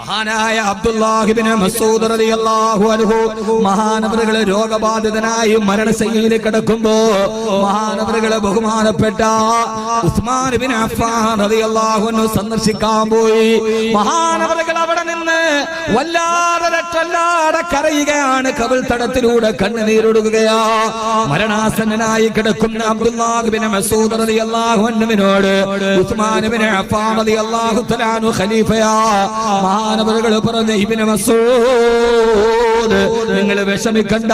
മഹാനായ അബ്ദുല്ലാഹ് ഇബ്നു മസ്ഊദ് റളിയല്ലാഹു അൻഹു മഹാനവറുകളെ രോഗബാധിതനായി മരണശയ്യയിൽ കിടക്കുമ്പോ മഹാനവറുകളെ ബഹുമാനപ്പെട്ട ഉസ്മാൻ ഇബ്നു അഫ്ഫാൻ റളിയല്ലാഹു അൻഹു സന്ദർശിക്കാൻ പോയി. മഹാനവറുകൾ അവിടെ നിന്ന് വല്ലാതെ കരയുകയാണ്. കബൽ തടത്തിലൂടെ കണ്ണുനീരൊഴുകുകയാ. മരണാസന്നനായി കിടക്കുന്ന അബ്ദുല്ലാഹ് ഇബ്നു മസ്ഊദ് റളിയല്ലാഹു അൻഹുവിനോട് ഉസ്മാൻ ഇബ്നു അഫ്ഫാൻ റളിയല്ലാഹു തആല അൻഹു ഖലീഫയാ മഹാനവറുകൾ പറഞ്ഞു, ഇബ്നു മസ്ഊദ് നിങ്ങൾ വിഷമിക്കണ്ട.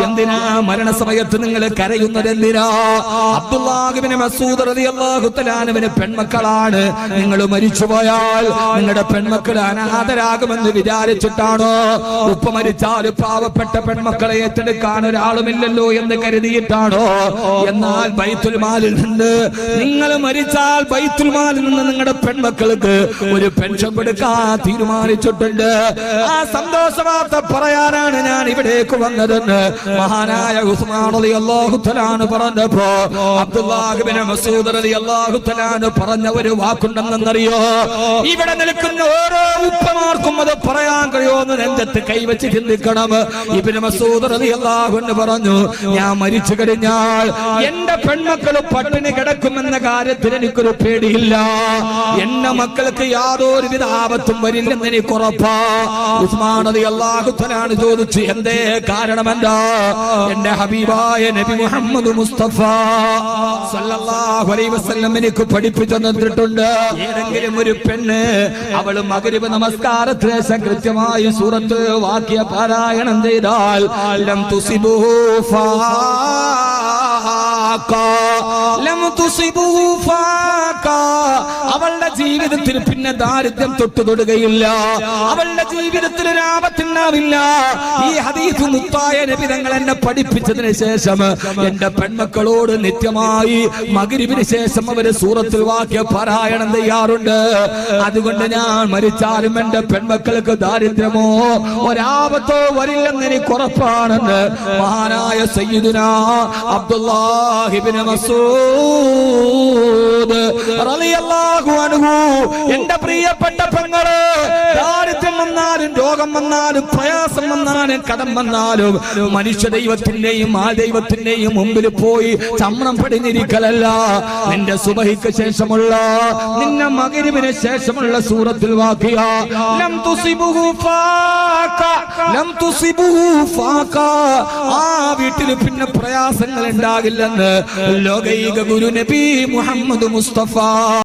എന്തിനാ മരണസമയത്ത് നിങ്ങൾ കരയുന്നത്? എന്തിനാ? അബ്ദുല്ലാഹ് ഇബ്നു മസ്ഊദ് റളിയല്ലാഹു തആല അൻഹുവിന് പെൺമക്കളാണ്. നിങ്ങൾ മരിച്ചുപോയാൽ നിങ്ങളുടെ പെൺമക്കൾ അനാഥരാകുമെന്ന് വിചാരിച്ചിട്ടാണോ? ഉപ്പ മരിച്ചാൽ പാവപ്പെട്ട പെൺമക്കളെ ഏറ്റെടുക്കാൻ ഒരാളുമില്ലല്ലോ എന്ന് കരുതിയിട്ടാണോ? എന്നാൽ ബൈത്തുൽ മാലിൽ നിന്ന് നിങ്ങൾ മരിച്ചാൽ ബൈത്തുൽ മാലിൽ നിന്ന് നിങ്ങളുടെ പെൺമക്കൾക്ക് ഒരു പെൻഷൻ കൊടുക്കാൻ തീരുമാനിച്ചിട്ടുണ്ട്. ആ സന്തോഷ വാർത്ത പറയാനാണ് ഞാൻ ഇവിടേക്ക് വന്നതെന്ന് മഹാനായ ഉസ്മാൻ റളിയല്ലാഹു തആല അൻഹു പറഞ്ഞപ്പോ അബ്ദുല്ലാഹ് ഇബ്നു മസ്ഊദ് റളിയല്ലാഹു തആല അൻഹു പറഞ്ഞ ഒരു വാക്കുണ്ടെന്നറിയോ? ഇവിടെ നിൽക്കുന്ന ഓരോ ഉപ്പമാർക്കും അത് പറയാൻ കഴിയുമെന്ന് നെഞ്ചത്ത് കൈവച്ച് ചിന്തിക്കണം. ഇബ്നു മസ്ഊദ് റളിയല്ലാഹു അൻഹു പറഞ്ഞു, ഞാൻ മരിച്ചു കഴിഞ്ഞാൽ എന്റെ പെൺമക്കൾ പട്ടിണി കിടക്കുമെന്ന കാര്യത്തിൽ എനിക്കൊരു പേടിയില്ല. എന്റെ മക്കൾക്ക് യാതൊരുവിധ ആപത്തും വരില്ലെന്ന് എനിക്ക് ഉറപ്പാ. ഉസ്മാൻ റളിയല്ലാഹു തആല അൻഹു ചോദിച്ചു, എന്തേ? കാരണം എന്താ? എന്റെ ഹബീബായ നബി മുഹമ്മദ് മുസ്തഫ സല്ലല്ലാഹു അലൈഹി വസല്ലം എനിക്ക് പഠിപ്പിച്ചു തന്നിട്ടുണ്ട്, ഏതെങ്കിലും ഒരു പെണ്ണ് അവള് മഗ്രിബ് നമസ്കാരത്തിന് ശേഷം കൃത്യമായി സൂറത്ത് വാക്യ പാരായണം ചെയ്താൽ ലം തുസിബുഹു അവളുടെ ജീവിതത്തിൽ പിന്നെ ദാരിദ്ര്യം തൊട്ടുതൊടുകയില്ല. അവളുടെ ജീവിതത്തിൽ ഒരു ആപത്തുണ്ടാവില്ല. ഈ ഹദീസ് മുത്തായ നബി തങ്ങൾ എന്നെ പഠിപ്പിച്ചതിന് ശേഷം എന്റെ പെൺമക്കളോട് നിത്യമായി മഗ്രിബിന് ശേഷം അവര് സൂറത്തുൽ വാക്യ പാരായണം ചെയ്യാറുണ്ട്. അതുകൊണ്ട് ഞാൻ മരിച്ചാലും എന്റെ പെൺമക്കൾക്ക് ദാരിദ്ര്യമോ ഒരാപത്തോ വരില്ലെന്ന് എനിക്ക് ഉറപ്പാണെന്ന് മഹാനായ സയ്യിദുനാ അബ്ദുല്ലാഹ് ഇബ്നു മസ്ഊദ് റളിയല്ലാഹു അൻഹു എന്റെ പ്രിയപ്പെട്ട പെങ്ങളെ, ദാരിദ്ര്യം വന്നാലും രോഗം വന്നാലും പ്രയാസം വന്നാലും കടം വന്നാലും മനുഷ്യ ദൈവത്തിന്റെയും ആ ദൈവത്തിന്റെയും മുമ്പിൽ പോയി ചമ്രം പടിഞ്ഞിരിക്കലല്ല. നിന്റെ സുബഹിക്ക് ശേഷമുള്ള നിന്റെ മഗ്രിബിന് ശേഷമുള്ള സൂറത്തുൽ വാഖിയ ലം തുസിബുഹു ഫാക ലം തുസിബുഹു ഫാക ആ വീട്ടിൽ പിന്നെ പ്രയാസങ്ങൾ ഉണ്ടാകില്ലെന്ന് ലോകൈക ഗുരു നബി മുഹമ്മദ് മുസ്തഫ